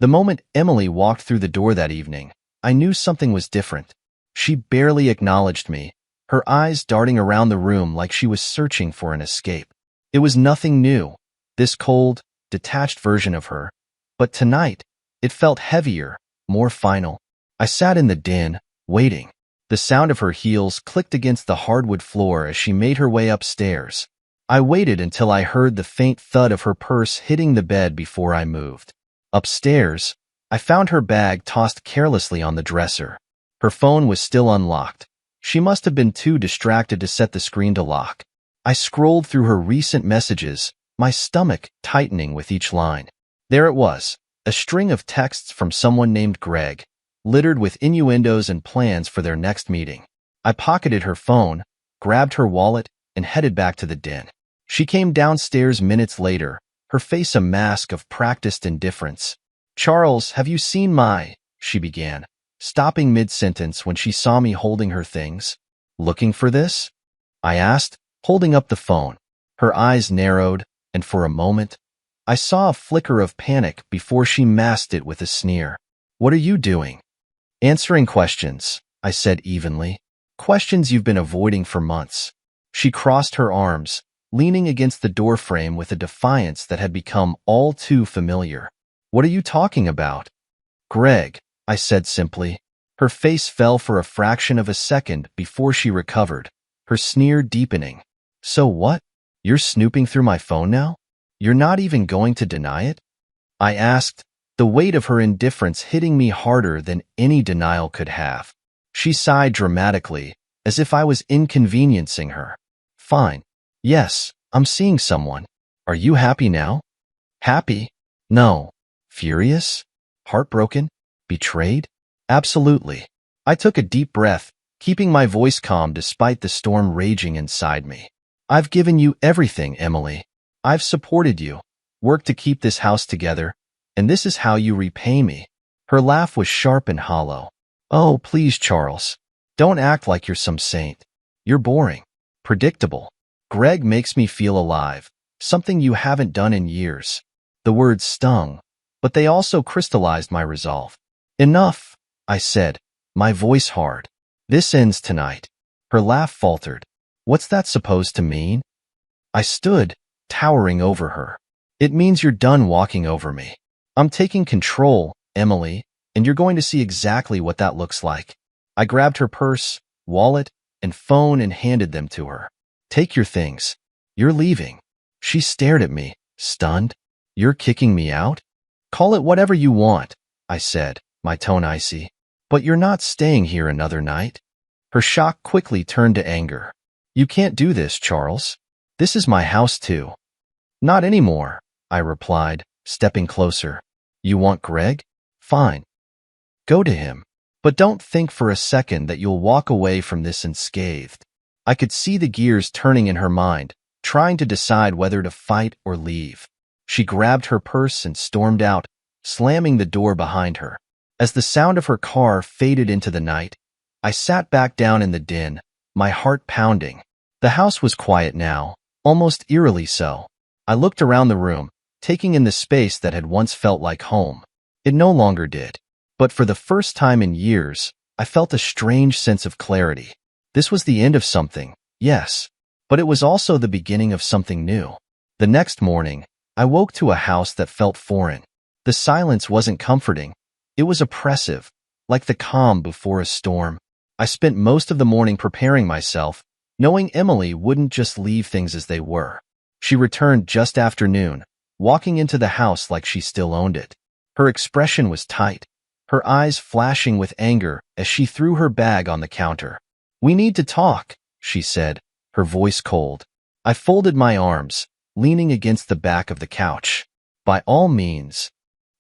The moment Emily walked through the door that evening, I knew something was different. She barely acknowledged me, her eyes darting around the room like she was searching for an escape. It was nothing new, this cold, detached version of her. But tonight, it felt heavier, more final. I sat in the den, waiting. The sound of her heels clicked against the hardwood floor as she made her way upstairs. I waited until I heard the faint thud of her purse hitting the bed before I moved. Upstairs, I found her bag tossed carelessly on the dresser. Her phone was still unlocked. She must have been too distracted to set the screen to lock. I scrolled through her recent messages, my stomach tightening with each line. There it was, a string of texts from someone named Greg, littered with innuendos and plans for their next meeting. I pocketed her phone, grabbed her wallet, and headed back to the den. She came downstairs minutes later, her face a mask of practiced indifference. "Charles, have you seen my—" she began, stopping mid-sentence when she saw me holding her things. "Looking for this?" I asked, holding up the phone. Her eyes narrowed, and for a moment, I saw a flicker of panic before she masked it with a sneer. "What are you doing?" "Answering questions," I said evenly. "Questions you've been avoiding for months." She crossed her arms, leaning against the doorframe with a defiance that had become all too familiar. "What are you talking about?" "Greg," I said simply. Her face fell for a fraction of a second before she recovered, her sneer deepening. "So what? You're snooping through my phone now? You're not even going to deny it?" I asked, the weight of her indifference hitting me harder than any denial could have. She sighed dramatically, as if I was inconveniencing her. "Fine. Yes, I'm seeing someone. Are you happy now?" "Happy? No. Furious? Heartbroken? Betrayed? Absolutely." I took a deep breath, keeping my voice calm despite the storm raging inside me. "I've given you everything, Emily. I've supported you, worked to keep this house together, and this is how you repay me." Her laugh was sharp and hollow. "Oh, please, Charles. Don't act like you're some saint. You're boring. Predictable. Greg makes me feel alive, something you haven't done in years." The words stung, but they also crystallized my resolve. "Enough," I said, my voice hard. "This ends tonight." Her laugh faltered. "What's that supposed to mean?" I stood, towering over her. "It means you're done walking over me. I'm taking control, Emily, and you're going to see exactly what that looks like." I grabbed her purse, wallet, and phone and handed them to her. "Take your things. You're leaving." She stared at me, stunned. "You're kicking me out?" "Call it whatever you want," I said, my tone icy. "But you're not staying here another night." Her shock quickly turned to anger. "You can't do this, Charles. This is my house too." "Not anymore," I replied, stepping closer. "You want Greg? Fine. Go to him. But don't think for a second that you'll walk away from this unscathed." I could see the gears turning in her mind, trying to decide whether to fight or leave. She grabbed her purse and stormed out, slamming the door behind her. As the sound of her car faded into the night, I sat back down in the den, my heart pounding. The house was quiet now, almost eerily so. I looked around the room, taking in the space that had once felt like home. It no longer did. But for the first time in years, I felt a strange sense of clarity. This was the end of something, yes, but it was also the beginning of something new. The next morning, I woke to a house that felt foreign. The silence wasn't comforting. It was oppressive, like the calm before a storm. I spent most of the morning preparing myself, knowing Emily wouldn't just leave things as they were. She returned just after noon, walking into the house like she still owned it. Her expression was tight, her eyes flashing with anger as she threw her bag on the counter. "We need to talk," she said, her voice cold. I folded my arms, leaning against the back of the couch. "By all means."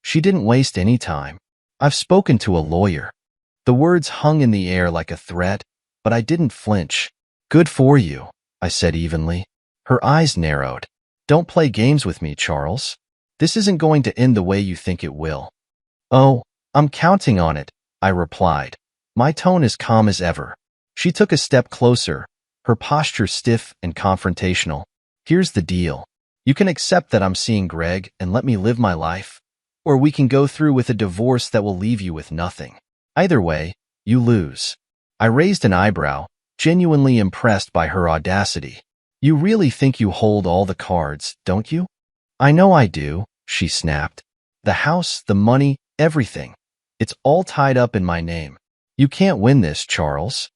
She didn't waste any time. "I've spoken to a lawyer." The words hung in the air like a threat, but I didn't flinch. "Good for you," I said evenly. Her eyes narrowed. "Don't play games with me, Charles. This isn't going to end the way you think it will." "Oh, I'm counting on it," I replied, my tone as calm as ever. She took a step closer, her posture stiff and confrontational. "Here's the deal. You can accept that I'm seeing Greg and let me live my life, or we can go through with a divorce that will leave you with nothing. Either way, you lose." I raised an eyebrow, genuinely impressed by her audacity. "You really think you hold all the cards, don't you?" "I know I do," she snapped. "The house, the money, everything. It's all tied up in my name. You can't win this, Charles."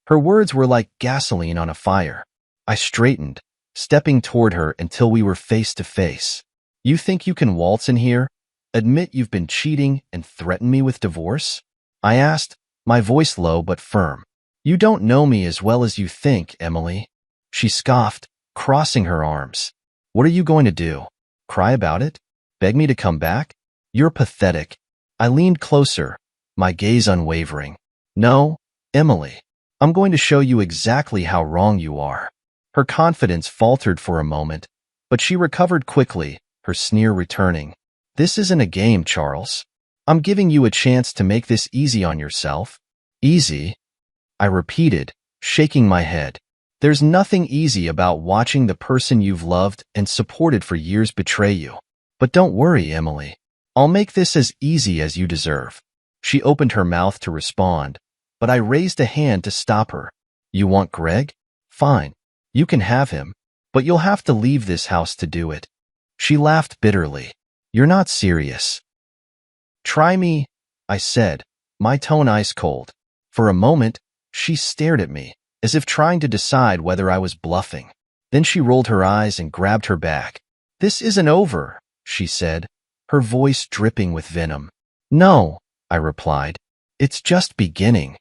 Her words were like gasoline on a fire. I straightened, stepping toward her until we were face to face. "You think you can waltz in here? Admit you've been cheating and threaten me with divorce?" I asked, my voice low but firm. "You don't know me as well as you think, Emily." She scoffed, crossing her arms. "What are you going to do? Cry about it? Beg me to come back? You're pathetic." I leaned closer, my gaze unwavering. "No, Emily. I'm going to show you exactly how wrong you are." Her confidence faltered for a moment, but she recovered quickly, her sneer returning. "This isn't a game, Charles. I'm giving you a chance to make this easy on yourself." "Easy?" I repeated, shaking my head. "There's nothing easy about watching the person you've loved and supported for years betray you. But don't worry, Emily. I'll make this as easy as you deserve." She opened her mouth to respond, but I raised a hand to stop her. "You want Greg? Fine. You can have him, but you'll have to leave this house to do it." She laughed bitterly. "You're not serious." "Try me," I said, my tone ice cold. For a moment, she stared at me, as if trying to decide whether I was bluffing. Then she rolled her eyes and grabbed her back. "This isn't over," she said, her voice dripping with venom. "No," I replied. "It's just beginning."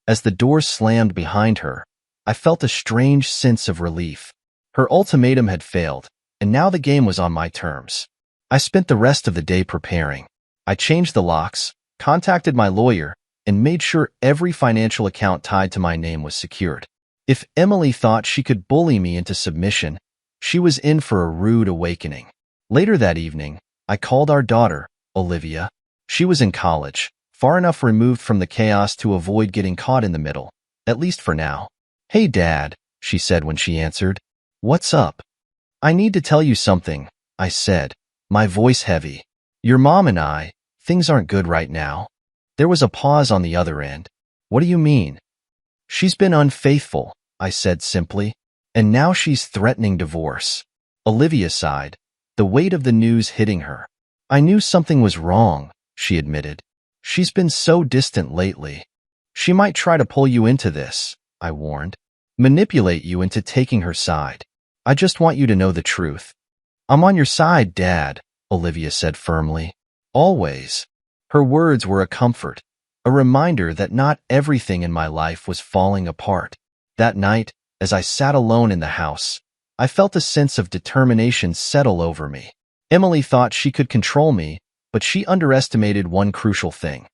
As the door slammed behind her, I felt a strange sense of relief. Her ultimatum had failed, and now the game was on my terms. I spent the rest of the day preparing. I changed the locks, contacted my lawyer, and made sure every financial account tied to my name was secured. If Emily thought she could bully me into submission, she was in for a rude awakening. Later that evening, I called our daughter, Olivia. She was in college, far enough removed from the chaos to avoid getting caught in the middle, at least for now. "Hey, Dad," she said when she answered. "What's up?" "I need to tell you something," I said, my voice heavy. "Your mom and I, things aren't good right now." There was a pause on the other end. "What do you mean?" "She's been unfaithful," I said simply, "and now she's threatening divorce." Olivia sighed, the weight of the news hitting her. "I knew something was wrong," she admitted. "She's been so distant lately." "She might try to pull you into this," I warned. "Manipulate you into taking her side. I just want you to know the truth." "I'm on your side, Dad," Olivia said firmly. "Always." Her words were a comfort, a reminder that not everything in my life was falling apart. That night, as I sat alone in the house, I felt a sense of determination settle over me. Emily thought she could control me, but she underestimated one crucial thing.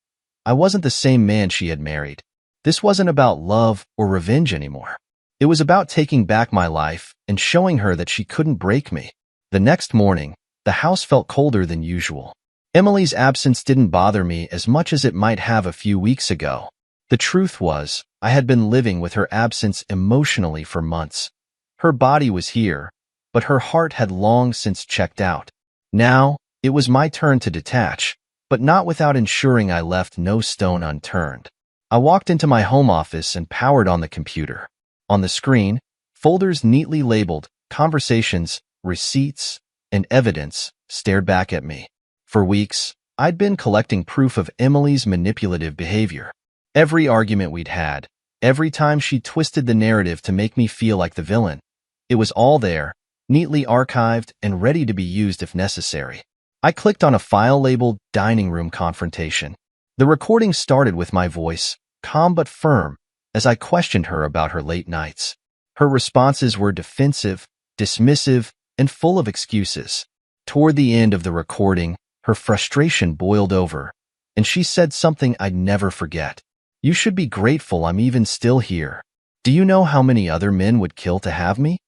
I wasn't the same man she had married. This wasn't about love or revenge anymore. It was about taking back my life and showing her that she couldn't break me. The next morning, the house felt colder than usual. Emily's absence didn't bother me as much as it might have a few weeks ago. The truth was, I had been living with her absence emotionally for months. Her body was here, but her heart had long since checked out. Now, it was my turn to detach, but not without ensuring I left no stone unturned. I walked into my home office and powered on the computer. On the screen, folders neatly labeled conversations, receipts, and evidence stared back at me. For weeks, I'd been collecting proof of Emily's manipulative behavior. Every argument we'd had, every time she twisted the narrative to make me feel like the villain, it was all there, neatly archived and ready to be used if necessary. I clicked on a file labeled Dining Room Confrontation. The recording started with my voice, calm but firm, as I questioned her about her late nights. Her responses were defensive, dismissive, and full of excuses. Toward the end of the recording, her frustration boiled over, and she said something I'd never forget. "You should be grateful I'm even still here. Do you know how many other men would kill to have me?"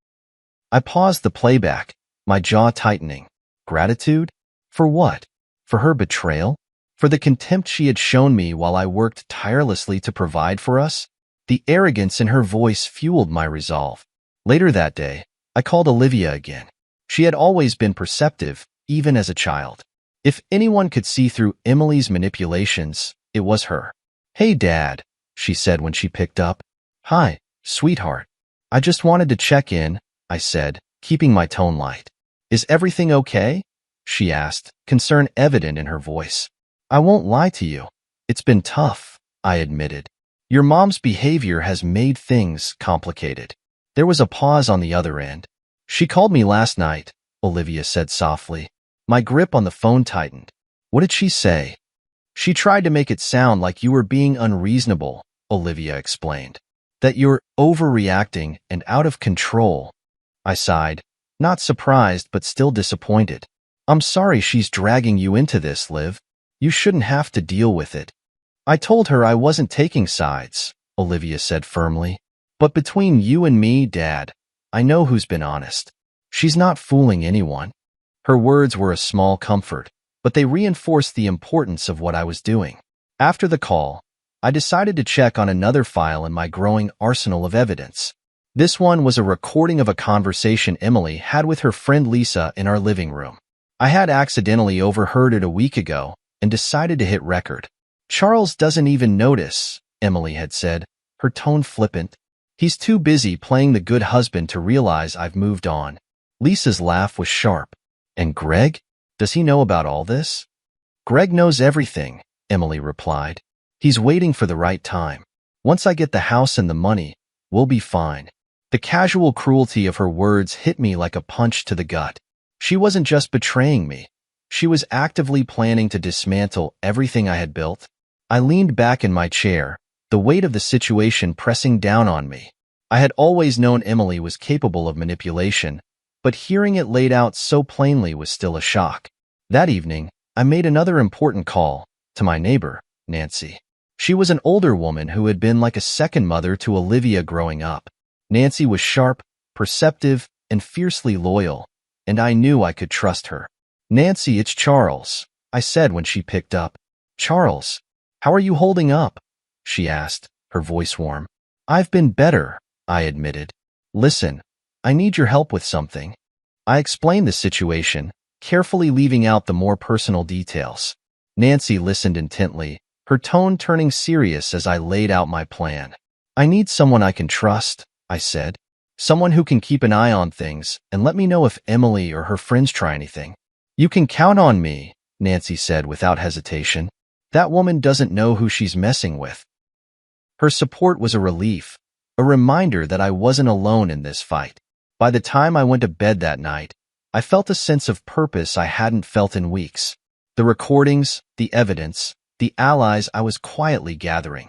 I paused the playback, my jaw tightening. Gratitude? For what? For her betrayal? For the contempt she had shown me while I worked tirelessly to provide for us? The arrogance in her voice fueled my resolve. Later that day, I called Olivia again. She had always been perceptive, even as a child. If anyone could see through Emily's manipulations, it was her. "Hey, Dad," she said when she picked up. "Hi, sweetheart. I just wanted to check in," I said, keeping my tone light. "Is everything okay?" she asked, concern evident in her voice. "I won't lie to you. It's been tough," I admitted. "Your mom's behavior has made things complicated." There was a pause on the other end. "She called me last night," Olivia said softly. My grip on the phone tightened. "What did she say?" "She tried to make it sound like you were being unreasonable," Olivia explained. "That you're overreacting and out of control." I sighed, not surprised but still disappointed. "I'm sorry she's dragging you into this, Liv. You shouldn't have to deal with it." "I told her I wasn't taking sides," Olivia said firmly. "But between you and me, Dad, I know who's been honest. She's not fooling anyone." Her words were a small comfort, but they reinforced the importance of what I was doing. After the call, I decided to check on another file in my growing arsenal of evidence. This one was a recording of a conversation Emily had with her friend Lisa in our living room. I had accidentally overheard it a week ago and decided to hit record. "Charles doesn't even notice," Emily had said, her tone flippant. "He's too busy playing the good husband to realize I've moved on." Lisa's laugh was sharp. "And Greg? Does he know about all this?" "Greg knows everything," Emily replied. "He's waiting for the right time. Once I get the house and the money, we'll be fine." The casual cruelty of her words hit me like a punch to the gut. She wasn't just betraying me. She was actively planning to dismantle everything I had built. I leaned back in my chair, the weight of the situation pressing down on me. I had always known Emily was capable of manipulation, but hearing it laid out so plainly was still a shock. That evening, I made another important call to my neighbor, Nancy. She was an older woman who had been like a second mother to Olivia growing up. Nancy was sharp, perceptive, and fiercely loyal, and I knew I could trust her. "Nancy, it's Charles," I said when she picked up. "Charles, how are you holding up?" she asked, her voice warm. "I've been better," I admitted. "Listen, I need your help with something." I explained the situation, carefully leaving out the more personal details. Nancy listened intently, her tone turning serious as I laid out my plan. "I need someone I can trust," I said. "Someone who can keep an eye on things and let me know if Emily or her friends try anything." "You can count on me," Nancy said without hesitation. "That woman doesn't know who she's messing with." Her support was a relief, a reminder that I wasn't alone in this fight. By the time I went to bed that night, I felt a sense of purpose I hadn't felt in weeks. The recordings, the evidence, the allies I was quietly gathering.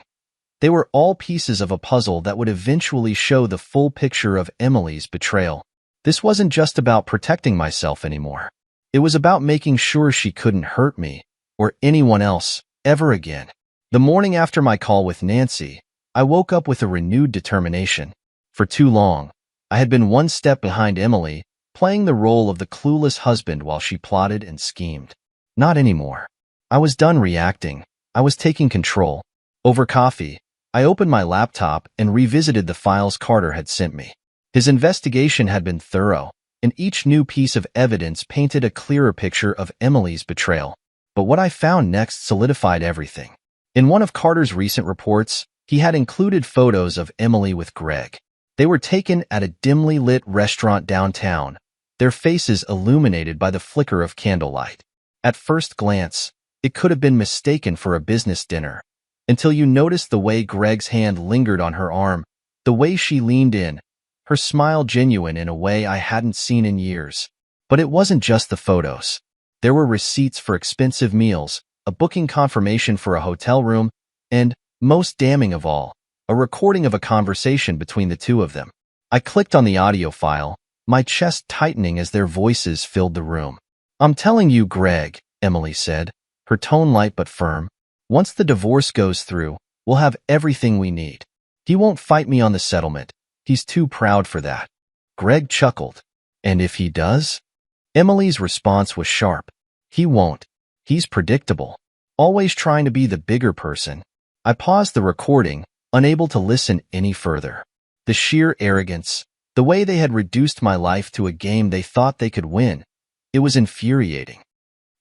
They were all pieces of a puzzle that would eventually show the full picture of Emily's betrayal. This wasn't just about protecting myself anymore. It was about making sure she couldn't hurt me, or anyone else, ever again. The morning after my call with Nancy, I woke up with a renewed determination. For too long, I had been one step behind Emily, playing the role of the clueless husband while she plotted and schemed. Not anymore. I was done reacting. I was taking control. Over coffee, I opened my laptop and revisited the files Carter had sent me. His investigation had been thorough, and each new piece of evidence painted a clearer picture of Emily's betrayal. But what I found next solidified everything. In one of Carter's recent reports, he had included photos of Emily with Greg. They were taken at a dimly lit restaurant downtown, their faces illuminated by the flicker of candlelight. At first glance, it could have been mistaken for a business dinner, until you noticed the way Greg's hand lingered on her arm, the way she leaned in, her smile genuine in a way I hadn't seen in years. But it wasn't just the photos. There were receipts for expensive meals, a booking confirmation for a hotel room, and, most damning of all, a recording of a conversation between the two of them. I clicked on the audio file, my chest tightening as their voices filled the room. "I'm telling you, Greg," Emily said, her tone light but firm. "Once the divorce goes through, we'll have everything we need. He won't fight me on the settlement. He's too proud for that." Greg chuckled. "And if he does?" Emily's response was sharp. "He won't. He's predictable. Always trying to be the bigger person." I paused the recording, unable to listen any further. The sheer arrogance, the way they had reduced my life to a game they thought they could win, it was infuriating.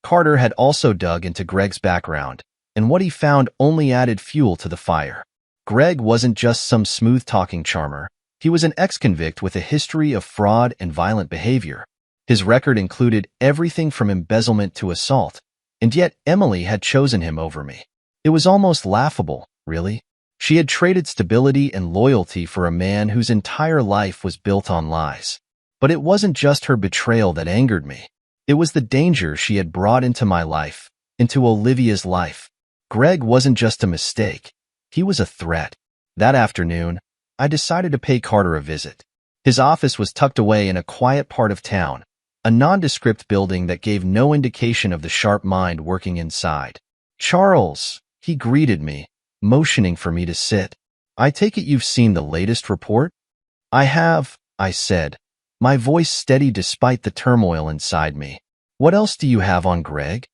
Carter had also dug into Greg's background, and what he found only added fuel to the fire. Greg wasn't just some smooth-talking charmer. He was an ex-convict with a history of fraud and violent behavior. His record included everything from embezzlement to assault, and yet Emily had chosen him over me. It was almost laughable, really. She had traded stability and loyalty for a man whose entire life was built on lies. But it wasn't just her betrayal that angered me. It was the danger she had brought into my life, into Olivia's life. Greg wasn't just a mistake. He was a threat. That afternoon, I decided to pay Carter a visit. His office was tucked away in a quiet part of town, a nondescript building that gave no indication of the sharp mind working inside. "Charles," he greeted me, motioning for me to sit. "I take it you've seen the latest report?" "I have," I said, my voice steady despite the turmoil inside me. "What else do you have on Greg?"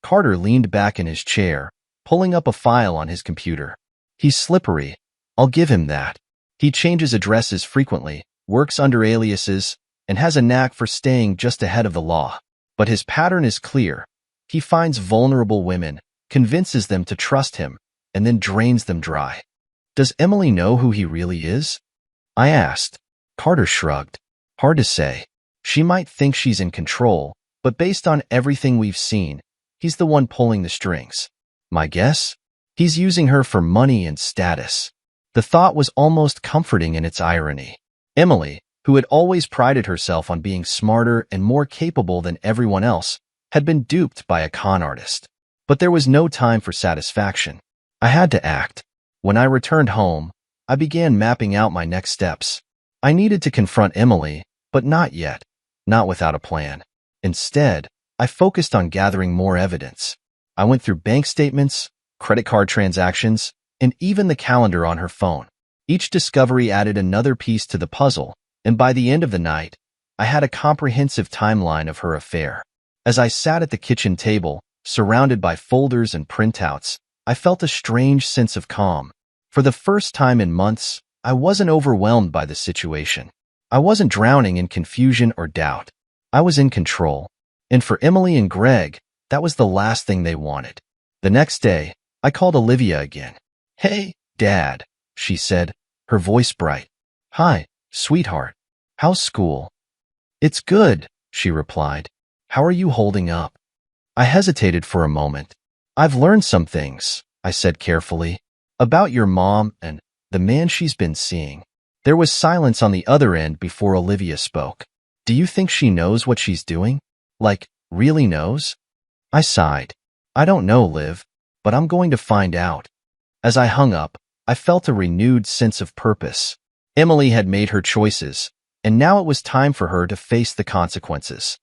Carter leaned back in his chair, pulling up a file on his computer. "He's slippery. I'll give him that. He changes addresses frequently, works under aliases, and has a knack for staying just ahead of the law. But his pattern is clear. He finds vulnerable women, convinces them to trust him, and then drains them dry." "Does Emily know who he really is?" I asked. Carter shrugged. "Hard to say. She might think she's in control, but based on everything we've seen, he's the one pulling the strings. My guess? He's using her for money and status." The thought was almost comforting in its irony. Emily, who had always prided herself on being smarter and more capable than everyone else, had been duped by a con artist. But there was no time for satisfaction. I had to act. When I returned home, I began mapping out my next steps. I needed to confront Emily, but not yet, not without a plan. Instead, I focused on gathering more evidence. I went through bank statements, credit card transactions, and even the calendar on her phone. Each discovery added another piece to the puzzle, and by the end of the night, I had a comprehensive timeline of her affair. As I sat at the kitchen table, surrounded by folders and printouts, I felt a strange sense of calm. For the first time in months, I wasn't overwhelmed by the situation. I wasn't drowning in confusion or doubt. I was in control. And for Emily and Greg, that was the last thing they wanted. The next day, I called Olivia again. "Hey, Dad," she said, her voice bright. "Hi, sweetheart. How's school?" "It's good," she replied. "How are you holding up?" I hesitated for a moment. "I've learned some things," I said carefully, "about your mom and the man she's been seeing." There was silence on the other end before Olivia spoke. "Do you think she knows what she's doing? Like, really knows?" I sighed. "I don't know, Liv, but I'm going to find out." As I hung up, I felt a renewed sense of purpose. Emily had made her choices, and now it was time for her to face the consequences.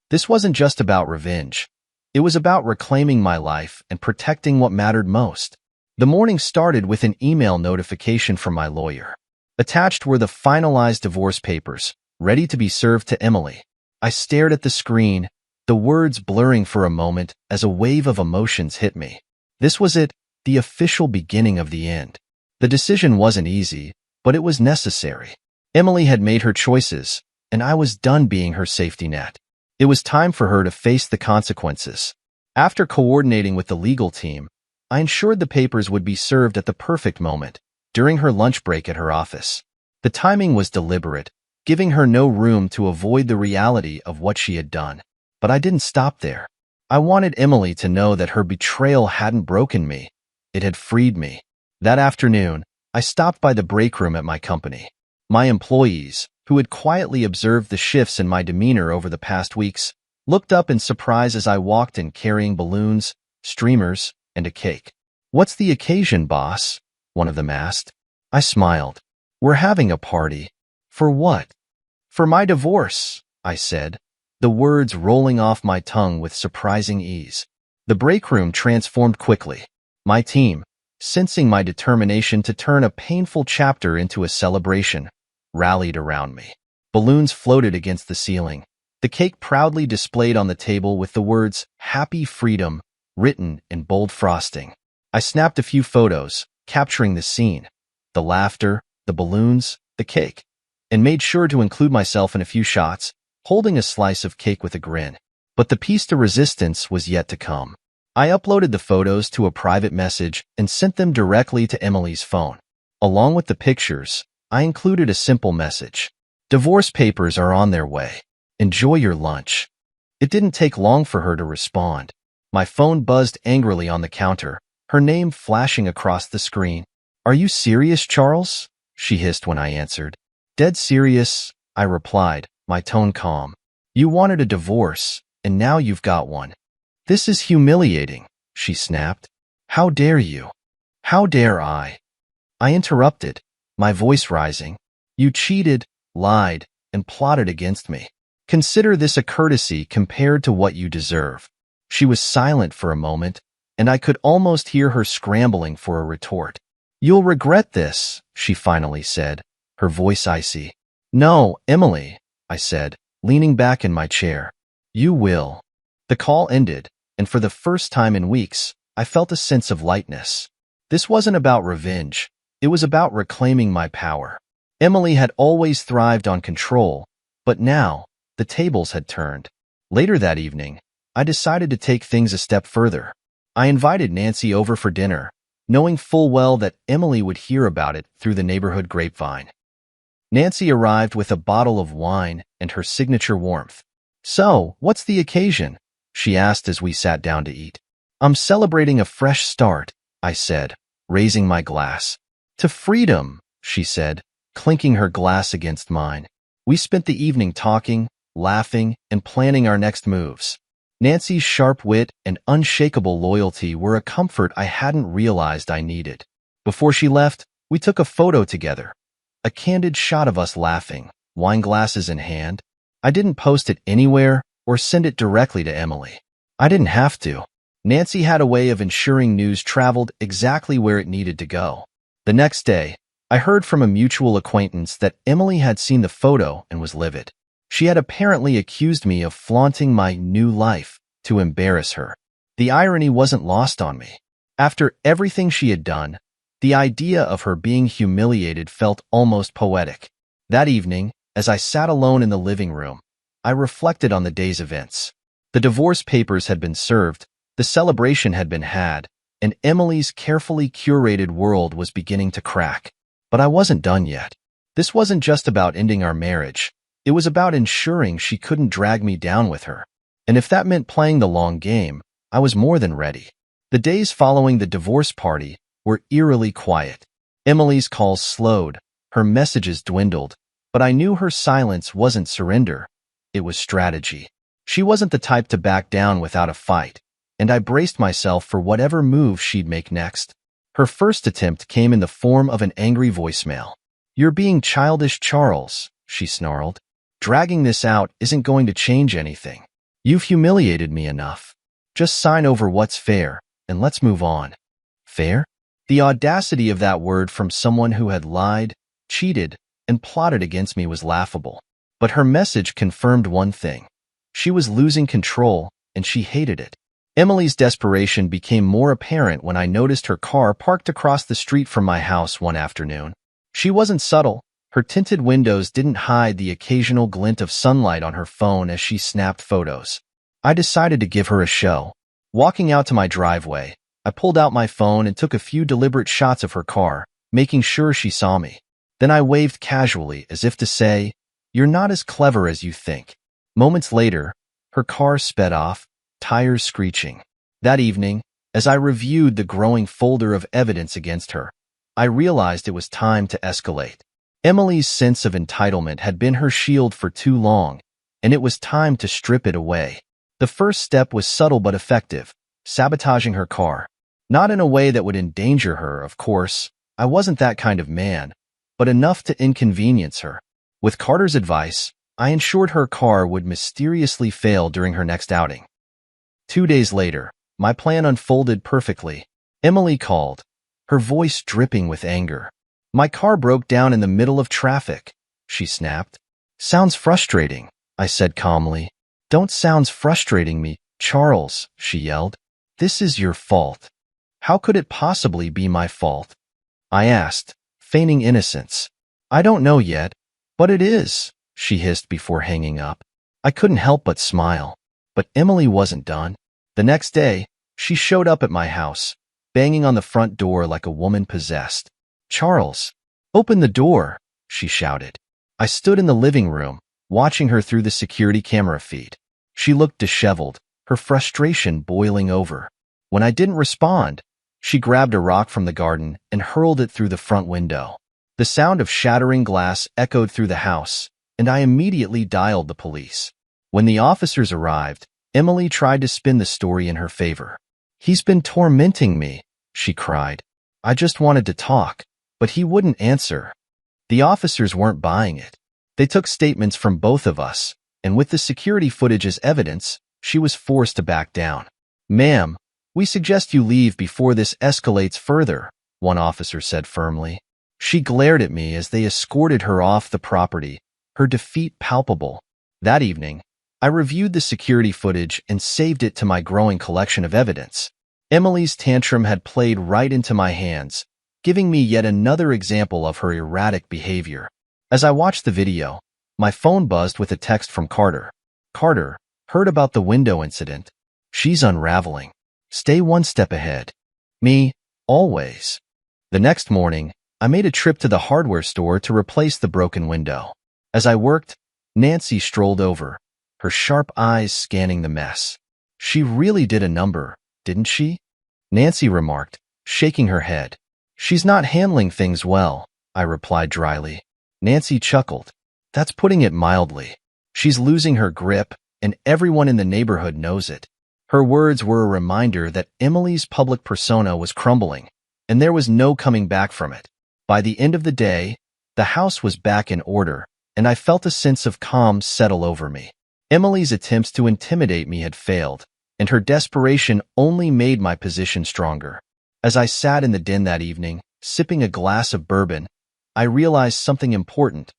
This wasn't just about revenge. It was about reclaiming my life and protecting what mattered most. The morning started with an email notification from my lawyer. Attached were the finalized divorce papers, ready to be served to Emily. I stared at the screen, the words blurring for a moment as a wave of emotions hit me. This was it, the official beginning of the end. The decision wasn't easy, but it was necessary. Emily had made her choices, and I was done being her safety net. It was time for her to face the consequences. After coordinating with the legal team, I ensured the papers would be served at the perfect moment, during her lunch break at her office. The timing was deliberate, giving her no room to avoid the reality of what she had done. But I didn't stop there. I wanted Emily to know that her betrayal hadn't broken me. It had freed me. That afternoon, I stopped by the break room at my company. My employees, who had quietly observed the shifts in my demeanor over the past weeks, looked up in surprise as I walked in carrying balloons, streamers, and a cake. "What's the occasion, boss?" one of them asked. I smiled. "We're having a party." "For what?" "For my divorce," I said, the words rolling off my tongue with surprising ease. The break room transformed quickly. My team, sensing my determination to turn a painful chapter into a celebration, rallied around me. Balloons floated against the ceiling. The cake proudly displayed on the table with the words, "Happy Freedom," written in bold frosting. I snapped a few photos, capturing the scene, the laughter, the balloons, the cake, and made sure to include myself in a few shots, holding a slice of cake with a grin. But the piece de resistance was yet to come. I uploaded the photos to a private message and sent them directly to Emily's phone. Along with the pictures, I included a simple message. Divorce papers are on their way. Enjoy your lunch. It didn't take long for her to respond. My phone buzzed angrily on the counter, her name flashing across the screen. Are you serious, Charles? She hissed when I answered. Dead serious, I replied, my tone calm. You wanted a divorce, and now you've got one. This is humiliating, she snapped. How dare you? How dare I? I interrupted, my voice rising. You cheated, lied, and plotted against me. Consider this a courtesy compared to what you deserve. She was silent for a moment, and I could almost hear her scrambling for a retort. You'll regret this, she finally said, her voice icy. No, Emily, I said, leaning back in my chair. You will. The call ended, and for the first time in weeks, I felt a sense of lightness. This wasn't about revenge. It was about reclaiming my power. Emily had always thrived on control, but now, the tables had turned. Later that evening, I decided to take things a step further. I invited Nancy over for dinner, knowing full well that Emily would hear about it through the neighborhood grapevine. Nancy arrived with a bottle of wine and her signature warmth. So, what's the occasion? She asked as we sat down to eat. I'm celebrating a fresh start, I said, raising my glass. To freedom, she said, clinking her glass against mine. We spent the evening talking, laughing, and planning our next moves. Nancy's sharp wit and unshakable loyalty were a comfort I hadn't realized I needed. Before she left, we took a photo together. A candid shot of us laughing, wine glasses in hand. I didn't post it anywhere or send it directly to Emily. I didn't have to. Nancy had a way of ensuring news traveled exactly where it needed to go. The next day, I heard from a mutual acquaintance that Emily had seen the photo and was livid. She had apparently accused me of flaunting my new life to embarrass her. The irony wasn't lost on me. After everything she had done, the idea of her being humiliated felt almost poetic. That evening, as I sat alone in the living room, I reflected on the day's events. The divorce papers had been served, the celebration had been had, and Emily's carefully curated world was beginning to crack. But I wasn't done yet. This wasn't just about ending our marriage. It was about ensuring she couldn't drag me down with her. And if that meant playing the long game, I was more than ready. The days following the divorce party were eerily quiet. Emily's calls slowed, her messages dwindled, but I knew her silence wasn't surrender. It was strategy. She wasn't the type to back down without a fight, and I braced myself for whatever move she'd make next. Her first attempt came in the form of an angry voicemail. You're being childish, Charles, she snarled. Dragging this out isn't going to change anything. You've humiliated me enough. Just sign over what's fair, and let's move on. Fair? The audacity of that word from someone who had lied, cheated, and plotted against me was laughable. But her message confirmed one thing. She was losing control, and she hated it. Emily's desperation became more apparent when I noticed her car parked across the street from my house one afternoon. She wasn't subtle. Her tinted windows didn't hide the occasional glint of sunlight on her phone as she snapped photos. I decided to give her a show. Walking out to my driveway, I pulled out my phone and took a few deliberate shots of her car, making sure she saw me. Then I waved casually as if to say, "You're not as clever as you think." Moments later, her car sped off, tires screeching. That evening, as I reviewed the growing folder of evidence against her, I realized it was time to escalate. Emily's sense of entitlement had been her shield for too long, and it was time to strip it away. The first step was subtle but effective, sabotaging her car. Not in a way that would endanger her, of course. I wasn't that kind of man, but enough to inconvenience her. With Carter's advice, I ensured her car would mysteriously fail during her next outing. 2 days later, my plan unfolded perfectly. Emily called, her voice dripping with anger. My car broke down in the middle of traffic, she snapped. Sounds frustrating, I said calmly. Don't sounds frustrating me, Charles, she yelled. This is your fault. How could it possibly be my fault? I asked, feigning innocence. I don't know yet, but it is, she hissed before hanging up. I couldn't help but smile. But Emily wasn't done. The next day, she showed up at my house, banging on the front door like a woman possessed. "Charles, open the door," she shouted. I stood in the living room, watching her through the security camera feed. She looked disheveled, her frustration boiling over. When I didn't respond, she grabbed a rock from the garden and hurled it through the front window. The sound of shattering glass echoed through the house, and I immediately dialed the police. When the officers arrived, Emily tried to spin the story in her favor. "He's been tormenting me," she cried. "I just wanted to talk, but he wouldn't answer." The officers weren't buying it. They took statements from both of us, and with the security footage as evidence, she was forced to back down. "Ma'am, we suggest you leave before this escalates further," one officer said firmly. She glared at me as they escorted her off the property, her defeat palpable. That evening, I reviewed the security footage and saved it to my growing collection of evidence. Emily's tantrum had played right into my hands, giving me yet another example of her erratic behavior. As I watched the video, my phone buzzed with a text from Carter. "Carter, heard about the window incident. She's unraveling. Stay one step ahead." Me, always. The next morning, I made a trip to the hardware store to replace the broken window. As I worked, Nancy strolled over, her sharp eyes scanning the mess. "She really did a number, didn't she?" Nancy remarked, shaking her head. "She's not handling things well," I replied dryly. Nancy chuckled. "That's putting it mildly. She's losing her grip, and everyone in the neighborhood knows it." Her words were a reminder that Emily's public persona was crumbling, and there was no coming back from it. By the end of the day, the house was back in order, and I felt a sense of calm settle over me. Emily's attempts to intimidate me had failed, and her desperation only made my position stronger. As I sat in the den that evening, sipping a glass of bourbon, I realized something important.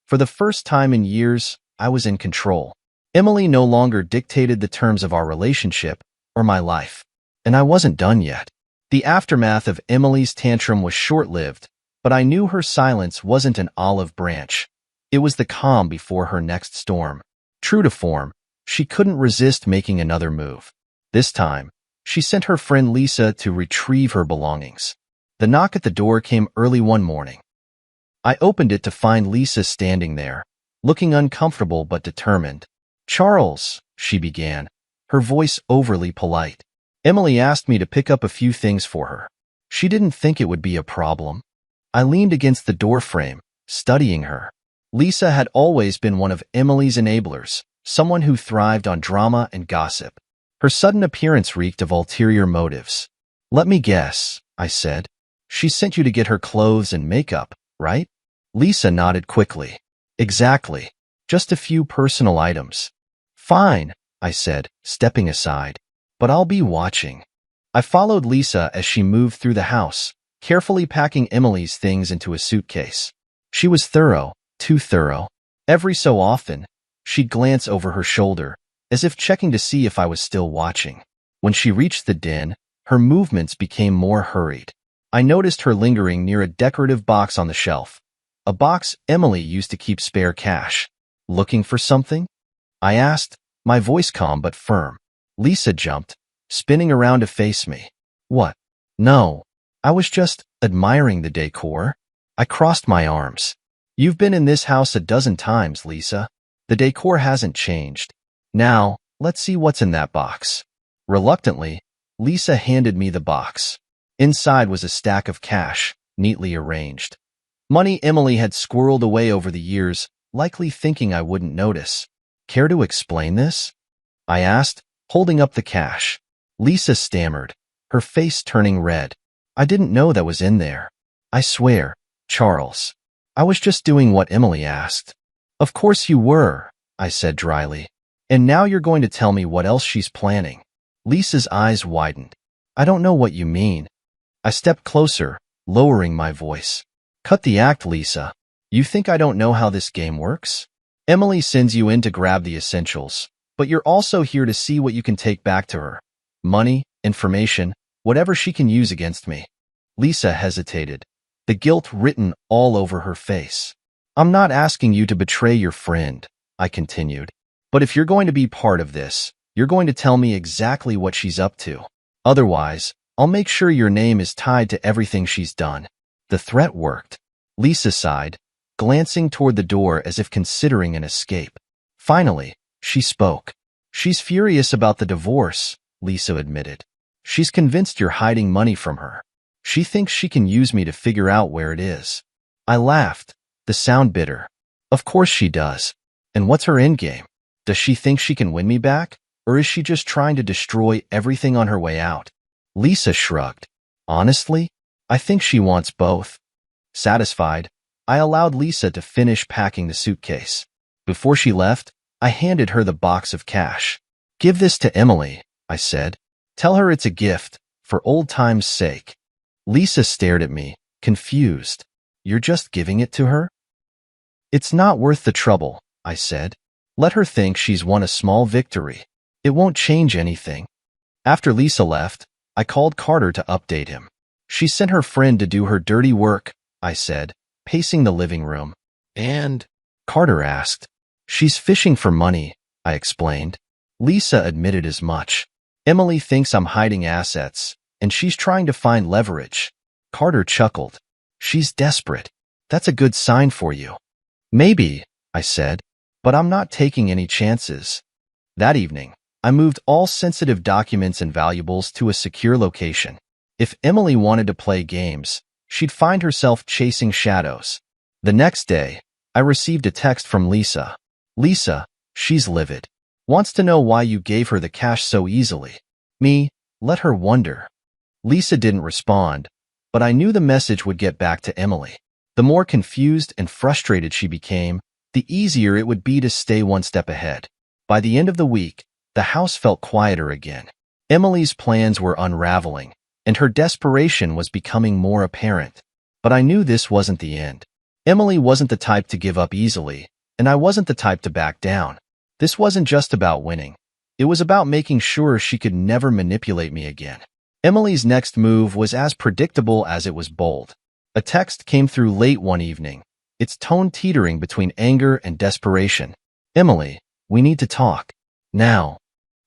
For the first time in years, I was in control. Emily no longer dictated the terms of our relationship or my life. And I wasn't done yet. The aftermath of Emily's tantrum was short-lived, but I knew her silence wasn't an olive branch. It was the calm before her next storm. True to form, she couldn't resist making another move. This time, she sent her friend Lisa to retrieve her belongings. The knock at the door came early one morning. I opened it to find Lisa standing there, looking uncomfortable but determined. "Charles," she began, her voice overly polite. "Emily asked me to pick up a few things for her. She didn't think it would be a problem." I leaned against the doorframe, studying her. Lisa had always been one of Emily's enablers, someone who thrived on drama and gossip. Her sudden appearance reeked of ulterior motives. "Let me guess," I said. "She sent you to get her clothes and makeup, right?" Lisa nodded quickly. "Exactly. Just a few personal items." "Fine," I said, stepping aside. "But I'll be watching." I followed Lisa as she moved through the house, carefully packing Emily's things into a suitcase. She was thorough, too thorough. Every so often, she'd glance over her shoulder, as if checking to see if I was still watching. When she reached the den, her movements became more hurried. I noticed her lingering near a decorative box on the shelf, a box Emily used to keep spare cash. "Looking for something?" I asked, my voice calm but firm. Lisa jumped, spinning around to face me. "What? No. I was just admiring the decor." I crossed my arms. "You've been in this house a dozen times, Lisa. The decor hasn't changed. Now, let's see what's in that box." Reluctantly, Lisa handed me the box. Inside was a stack of cash, neatly arranged. Money Emily had squirreled away over the years, likely thinking I wouldn't notice. "Care to explain this?" I asked, holding up the cash. Lisa stammered, her face turning red. "I didn't know that was in there. I swear, Charles. I was just doing what Emily asked." "Of course you were," I said dryly. "And now you're going to tell me what else she's planning." Lisa's eyes widened. "I don't know what you mean." I stepped closer, lowering my voice. "Cut the act, Lisa. You think I don't know how this game works? Emily sends you in to grab the essentials, but you're also here to see what you can take back to her. Money, information, whatever she can use against me." Lisa hesitated, the guilt written all over her face. "I'm not asking you to betray your friend," I continued. "But if you're going to be part of this, You're going to tell me exactly what she's up to. Otherwise, I'll make sure your name is tied to everything she's done." The threat worked. Lisa sighed, glancing toward the door as if considering an escape. Finally, she spoke. "She's furious about the divorce," Lisa admitted. "She's convinced you're hiding money from her. She thinks she can use me to figure out where it is." I laughed, the sound bitter. "Of course she does. And what's her endgame? Does she think she can win me back? Or is she just trying to destroy everything on her way out?" Lisa shrugged. "Honestly, I think she wants both." Satisfied, I allowed Lisa to finish packing the suitcase. Before she left, I handed her the box of cash. "Give this to Emily," I said. "Tell her it's a gift, for old time's sake." Lisa stared at me, confused. "You're just giving it to her?" "It's not worth the trouble," I said. "Let her think she's won a small victory. It won't change anything." After Lisa left, I called Carter to update him. "She sent her friend to do her dirty work," I said, pacing the living room. "And?" Carter asked. "She's fishing for money," I explained. Lisa admitted as much. "Emily thinks I'm hiding assets, and she's trying to find leverage." Carter chuckled. "She's desperate. That's a good sign for you." "Maybe," I said, "but I'm not taking any chances." That evening, I moved all sensitive documents and valuables to a secure location. If Emily wanted to play games, she'd find herself chasing shadows. The next day, I received a text from Lisa. "Lisa, she's livid. Wants to know why you gave her the cash so easily." Me, let her wonder. Lisa didn't respond, but I knew the message would get back to Emily. The more confused and frustrated she became, the easier it would be to stay one step ahead. By the end of the week, the house felt quieter again. Emily's plans were unraveling, and her desperation was becoming more apparent. But I knew this wasn't the end. Emily wasn't the type to give up easily, and I wasn't the type to back down. This wasn't just about winning. It was about making sure she could never manipulate me again. Emily's next move was as predictable as it was bold. A text came through late one evening, its tone teetering between anger and desperation. "Emily, we need to talk. Now."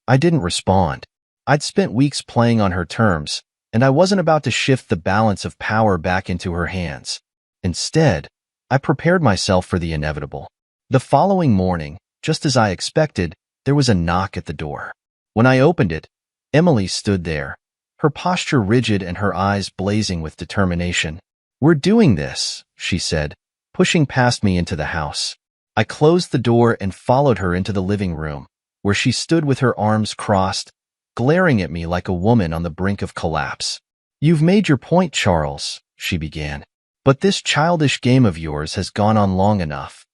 I didn't respond. I'd spent weeks playing on her terms, and I wasn't about to shift the balance of power back into her hands. Instead, I prepared myself for the inevitable. The following morning, just as I expected, there was a knock at the door. When I opened it, Emily stood there, her posture rigid and her eyes blazing with determination. "We're doing this," she said, pushing past me into the house. I closed the door and followed her into the living room, where she stood with her arms crossed, glaring at me like a woman on the brink of collapse. "You've made your point, Charles," she began, "but this childish game of yours has gone on long enough."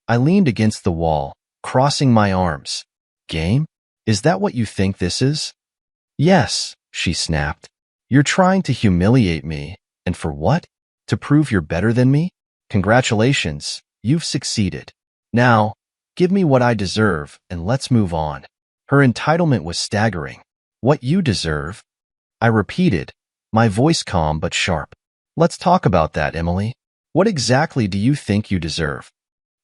I leaned against the wall, crossing my arms. "Game? Is that what you think this is?" "Yes," she snapped. "You're trying to humiliate me, and for what? To prove you're better than me? Congratulations, you've succeeded. Now, give me what I deserve, and let's move on." Her entitlement was staggering. "What you deserve?" I repeated, my voice calm but sharp. "Let's talk about that, Emily. What exactly do you think you deserve?"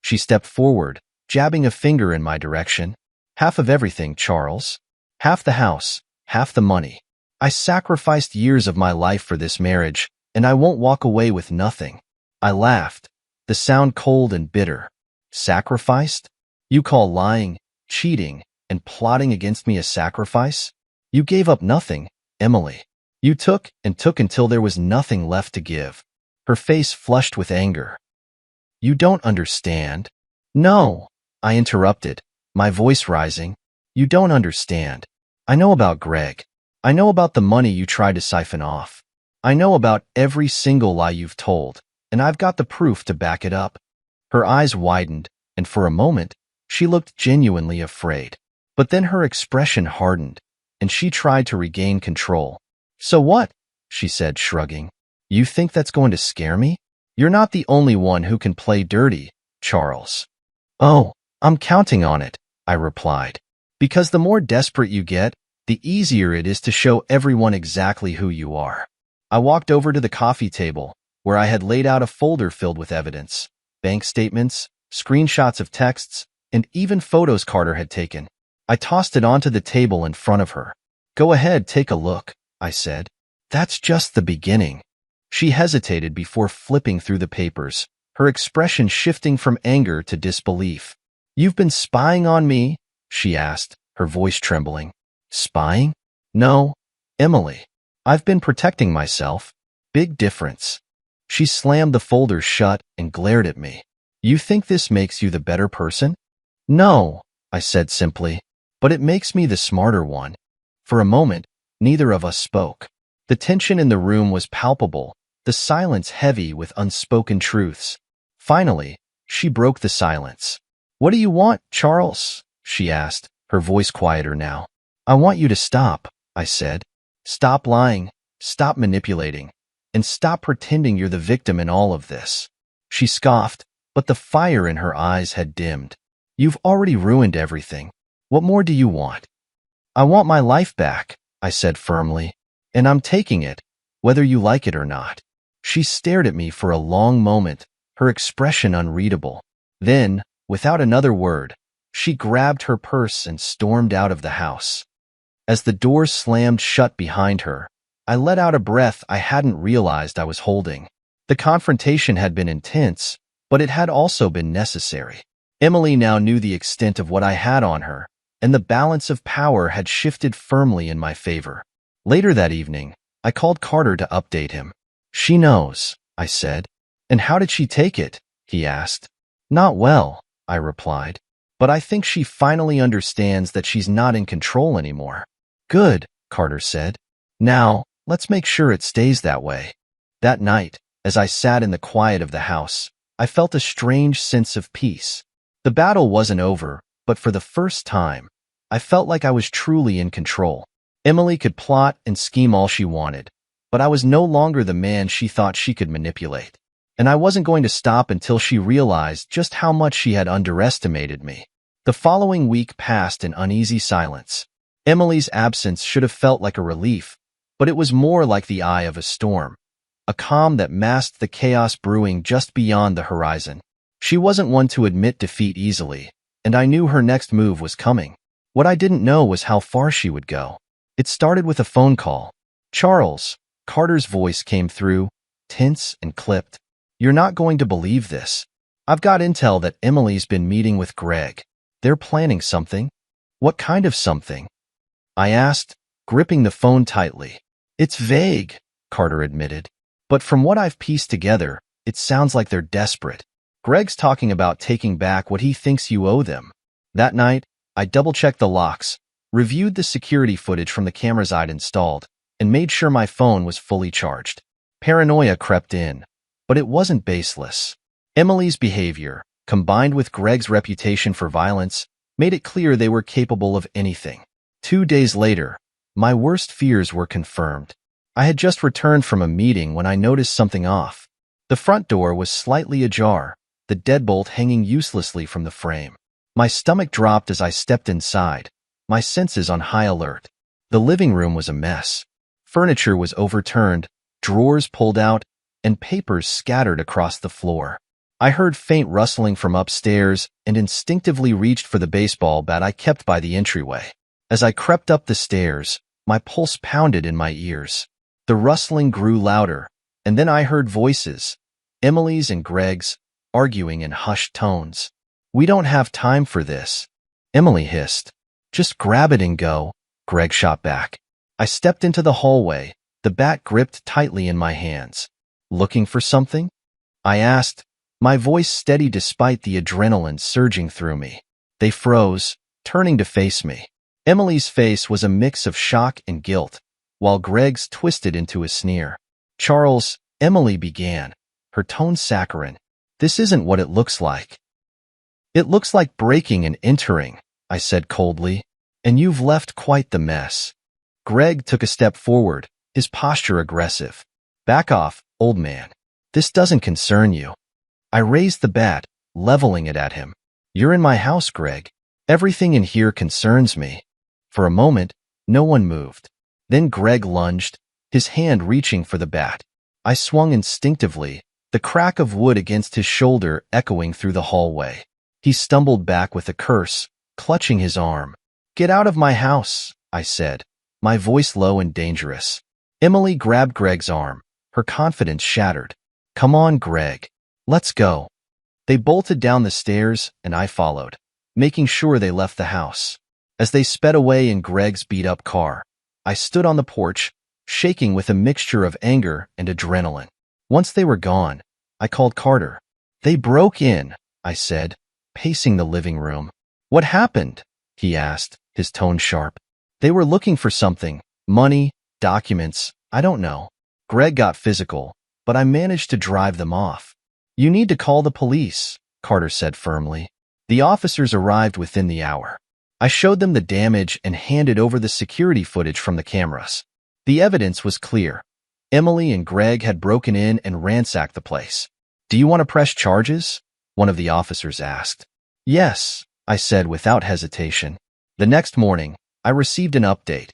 She stepped forward, jabbing a finger in my direction. "Half of everything, Charles. Half the house, half the money. I sacrificed years of my life for this marriage, and I won't walk away with nothing." I laughed, the sound cold and bitter. "Sacrificed? You call lying, cheating, and plotting against me a sacrifice? You gave up nothing, Emily. You took and took until there was nothing left to give." Her face flushed with anger. "You don't understand." "No," I interrupted, my voice rising. "You don't understand. I know about Greg. I know about the money you tried to siphon off. I know about every single lie you've told, and I've got the proof to back it up." Her eyes widened, and for a moment, she looked genuinely afraid. But then her expression hardened, and she tried to regain control. "So what?" she said, shrugging. "You think that's going to scare me? You're not the only one who can play dirty, Charles." "Oh, I'm counting on it," I replied. "Because the more desperate you get, the easier it is to show everyone exactly who you are." I walked over to the coffee table, where I had laid out a folder filled with evidence, bank statements, screenshots of texts, and even photos Carter had taken. I tossed it onto the table in front of her. Go ahead, take a look, I said. That's just the beginning. She hesitated before flipping through the papers, her expression shifting from anger to disbelief. You've been spying on me? She asked, her voice trembling. Spying? No, Emily. I've been protecting myself. Big difference. She slammed the folders shut and glared at me. You think this makes you the better person? No, I said simply, but it makes me the smarter one. For a moment, neither of us spoke. The tension in the room was palpable, the silence heavy with unspoken truths. Finally, she broke the silence. What do you want, Charles? She asked, her voice quieter now. I want you to stop, I said. Stop lying, stop manipulating, and stop pretending you're the victim in all of this. She scoffed, but the fire in her eyes had dimmed. You've already ruined everything. What more do you want? I want my life back, I said firmly, and I'm taking it, whether you like it or not. She stared at me for a long moment, her expression unreadable. Then, without another word, she grabbed her purse and stormed out of the house. As the door slammed shut behind her, I let out a breath I hadn't realized I was holding. The confrontation had been intense, but it had also been necessary. Emily now knew the extent of what I had on her, and the balance of power had shifted firmly in my favor. Later that evening, I called Carter to update him. She knows, I said. And how did she take it? He asked. Not well, I replied. But I think she finally understands that she's not in control anymore. Good, Carter said. Now, let's make sure it stays that way. That night, as I sat in the quiet of the house, I felt a strange sense of peace. The battle wasn't over, but for the first time, I felt like I was truly in control. Emily could plot and scheme all she wanted, but I was no longer the man she thought she could manipulate. And I wasn't going to stop until she realized just how much she had underestimated me. The following week passed in uneasy silence. Emily's absence should have felt like a relief, but it was more like the eye of a storm, a calm that masked the chaos brewing just beyond the horizon. She wasn't one to admit defeat easily, and I knew her next move was coming. What I didn't know was how far she would go. It started with a phone call. Charles, Carter's voice came through, tense and clipped. You're not going to believe this. I've got intel that Emily's been meeting with Greg. They're planning something. What kind of something? I asked, gripping the phone tightly. It's vague, Carter admitted. But from what I've pieced together, it sounds like they're desperate. Greg's talking about taking back what he thinks you owe them. That night, I double-checked the locks, reviewed the security footage from the cameras I'd installed, and made sure my phone was fully charged. Paranoia crept in, but it wasn't baseless. Emily's behavior, combined with Greg's reputation for violence, made it clear they were capable of anything. 2 days later, my worst fears were confirmed. I had just returned from a meeting when I noticed something off. The front door was slightly ajar, the deadbolt hanging uselessly from the frame. My stomach dropped as I stepped inside, my senses on high alert. The living room was a mess. Furniture was overturned, drawers pulled out, and papers scattered across the floor. I heard faint rustling from upstairs and instinctively reached for the baseball bat I kept by the entryway. As I crept up the stairs, my pulse pounded in my ears. The rustling grew louder, and then I heard voices, Emily's and Greg's, arguing in hushed tones. We don't have time for this, Emily hissed. Just grab it and go, Greg shot back. I stepped into the hallway, the bat gripped tightly in my hands. Looking for something? I asked, my voice steady despite the adrenaline surging through me. They froze, turning to face me. Emily's face was a mix of shock and guilt, while Greg's twisted into a sneer. Charles, Emily began, her tone saccharine. This isn't what it looks like. It looks like breaking and entering, I said coldly, and you've left quite the mess. Greg took a step forward, his posture aggressive. Back off, old man. This doesn't concern you. I raised the bat, leveling it at him. You're in my house, Greg. Everything in here concerns me. For a moment, no one moved. Then Greg lunged, his hand reaching for the bat. I swung instinctively, the crack of wood against his shoulder echoing through the hallway. He stumbled back with a curse, clutching his arm. Get out of my house, I said, my voice low and dangerous. Emily grabbed Greg's arm, her confidence shattered. Come on, Greg. Let's go. They bolted down the stairs, and I followed, making sure they left the house. As they sped away in Greg's beat-up car, I stood on the porch, shaking with a mixture of anger and adrenaline. Once they were gone, I called Carter. They broke in, I said, pacing the living room. What happened? He asked, his tone sharp. They were looking for something, money, documents, I don't know. Greg got physical, but I managed to drive them off. You need to call the police, Carter said firmly. The officers arrived within the hour. I showed them the damage and handed over the security footage from the cameras. The evidence was clear. Emily and Greg had broken in and ransacked the place. Do you want to press charges? One of the officers asked. Yes, I said without hesitation. The next morning, I received an update.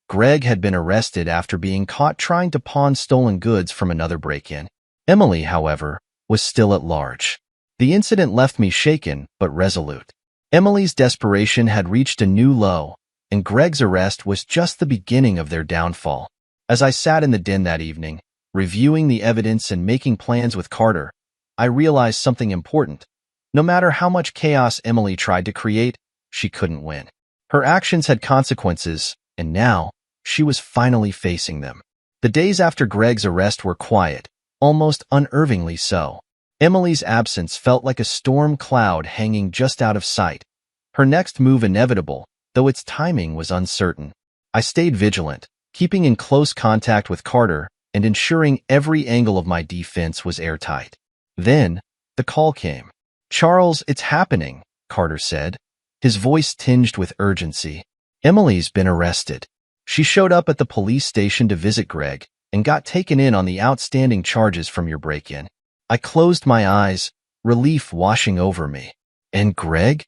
Greg had been arrested after being caught trying to pawn stolen goods from another break-in. Emily, however, was still at large. The incident left me shaken but resolute. Emily's desperation had reached a new low, and Greg's arrest was just the beginning of their downfall. As I sat in the den that evening, reviewing the evidence and making plans with Carter, I realized something important. No matter how much chaos Emily tried to create, she couldn't win. Her actions had consequences, and now, she was finally facing them. The days after Greg's arrest were quiet, almost unnervingly so. Emily's absence felt like a storm cloud hanging just out of sight. Her next move inevitable, though its timing was uncertain. I stayed vigilant, keeping in close contact with Carter and ensuring every angle of my defense was airtight. Then, the call came. Charles, it's happening, Carter said, his voice tinged with urgency. Emily's been arrested. She showed up at the police station to visit Greg and got taken in on the outstanding charges from your break-in. I closed my eyes, relief washing over me. And Greg?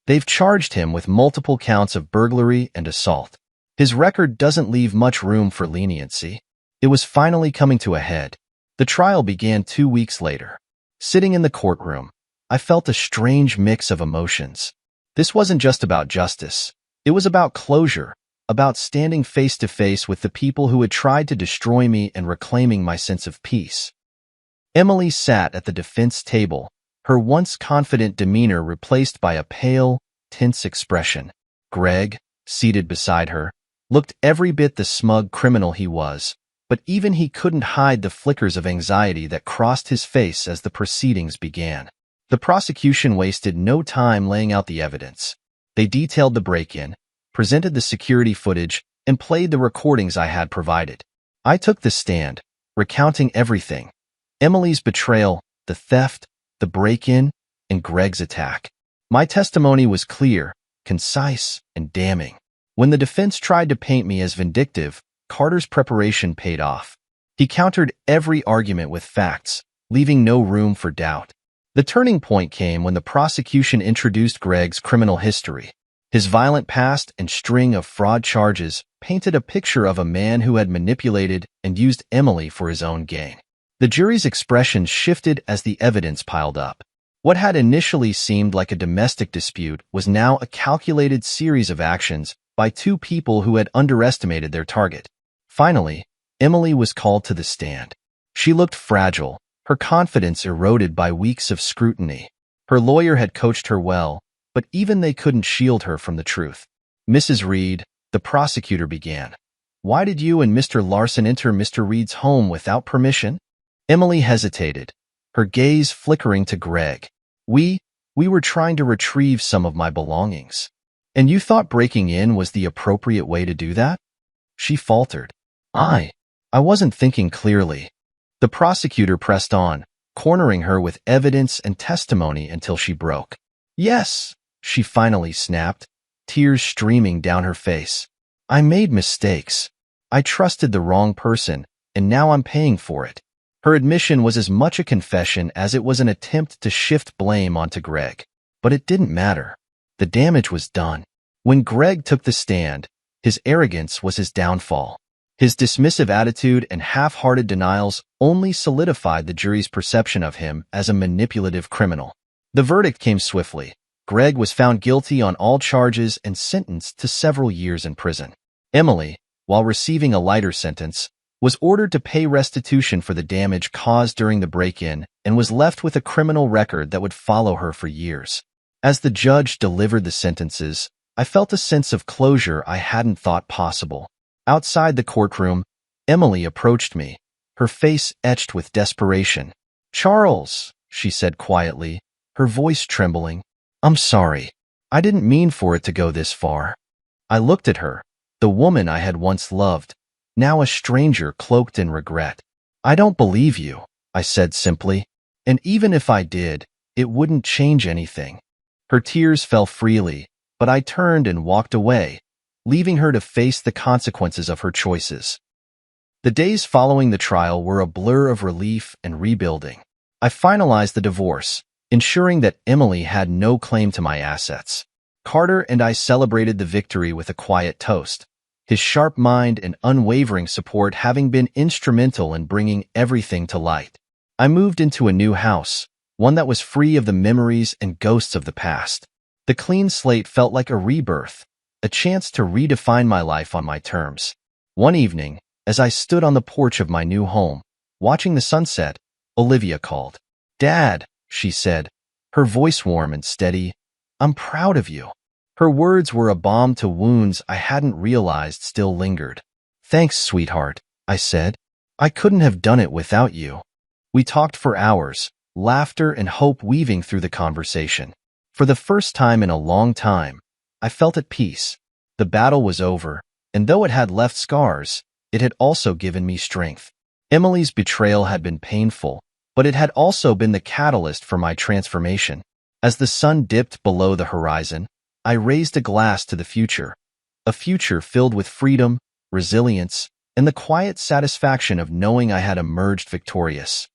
They've charged him with multiple counts of burglary and assault. His record doesn't leave much room for leniency. It was finally coming to a head. The trial began 2 weeks later. Sitting in the courtroom, I felt a strange mix of emotions. This wasn't just about justice. It was about closure, about standing face to face with the people who had tried to destroy me and reclaiming my sense of peace. Emily sat at the defense table, her once confident demeanor replaced by a pale, tense expression. Greg, seated beside her, looked every bit the smug criminal he was, but even he couldn't hide the flickers of anxiety that crossed his face as the proceedings began. The prosecution wasted no time laying out the evidence. They detailed the break-in, presented the security footage, and played the recordings I had provided. I took the stand, recounting everything. Emily's betrayal, the theft, the break-in, and Greg's attack. My testimony was clear, concise, and damning. When the defense tried to paint me as vindictive, Carter's preparation paid off. He countered every argument with facts, leaving no room for doubt. The turning point came when the prosecution introduced Greg's criminal history. His violent past and string of fraud charges painted a picture of a man who had manipulated and used Emily for his own gain. The jury's expressions shifted as the evidence piled up. What had initially seemed like a domestic dispute was now a calculated series of actions by two people who had underestimated their target. Finally, Emily was called to the stand. She looked fragile, her confidence eroded by weeks of scrutiny. Her lawyer had coached her well, but even they couldn't shield her from the truth. Mrs. Reed, the prosecutor began. Why did you and Mr. Larson enter Mr. Reed's home without permission? Emily hesitated, her gaze flickering to Greg. We were trying to retrieve some of my belongings. And you thought breaking in was the appropriate way to do that? She faltered. I wasn't thinking clearly. The prosecutor pressed on, cornering her with evidence and testimony until she broke. Yes, she finally snapped, tears streaming down her face. I made mistakes. I trusted the wrong person, and now I'm paying for it. Her admission was as much a confession as it was an attempt to shift blame onto Greg. But it didn't matter. The damage was done. When Greg took the stand, his arrogance was his downfall. His dismissive attitude and half-hearted denials only solidified the jury's perception of him as a manipulative criminal. The verdict came swiftly. Greg was found guilty on all charges and sentenced to several years in prison. Emily, while receiving a lighter sentence, was ordered to pay restitution for the damage caused during the break-in and was left with a criminal record that would follow her for years. As the judge delivered the sentences, I felt a sense of closure I hadn't thought possible. Outside the courtroom, Emily approached me, her face etched with desperation. "Charles," she said quietly, her voice trembling, "I'm sorry. I didn't mean for it to go this far." I looked at her, the woman I had once loved, now a stranger cloaked in regret. "I don't believe you," I said simply, "and even if I did, it wouldn't change anything." Her tears fell freely, but I turned and walked away, leaving her to face the consequences of her choices. The days following the trial were a blur of relief and rebuilding. I finalized the divorce, ensuring that Emily had no claim to my assets. Carter and I celebrated the victory with a quiet toast, his sharp mind and unwavering support having been instrumental in bringing everything to light. I moved into a new house, one that was free of the memories and ghosts of the past. The clean slate felt like a rebirth, a chance to redefine my life on my terms. One evening, as I stood on the porch of my new home, watching the sunset, Olivia called. "Dad," she said, her voice warm and steady, "I'm proud of you." Her words were a balm to wounds I hadn't realized still lingered. "Thanks, sweetheart," I said. "I couldn't have done it without you." We talked for hours, laughter and hope weaving through the conversation. For the first time in a long time, I felt at peace. The battle was over, and though it had left scars, it had also given me strength. Emily's betrayal had been painful, but it had also been the catalyst for my transformation. As the sun dipped below the horizon, I raised a glass to the future, a future filled with freedom, resilience, and the quiet satisfaction of knowing I had emerged victorious.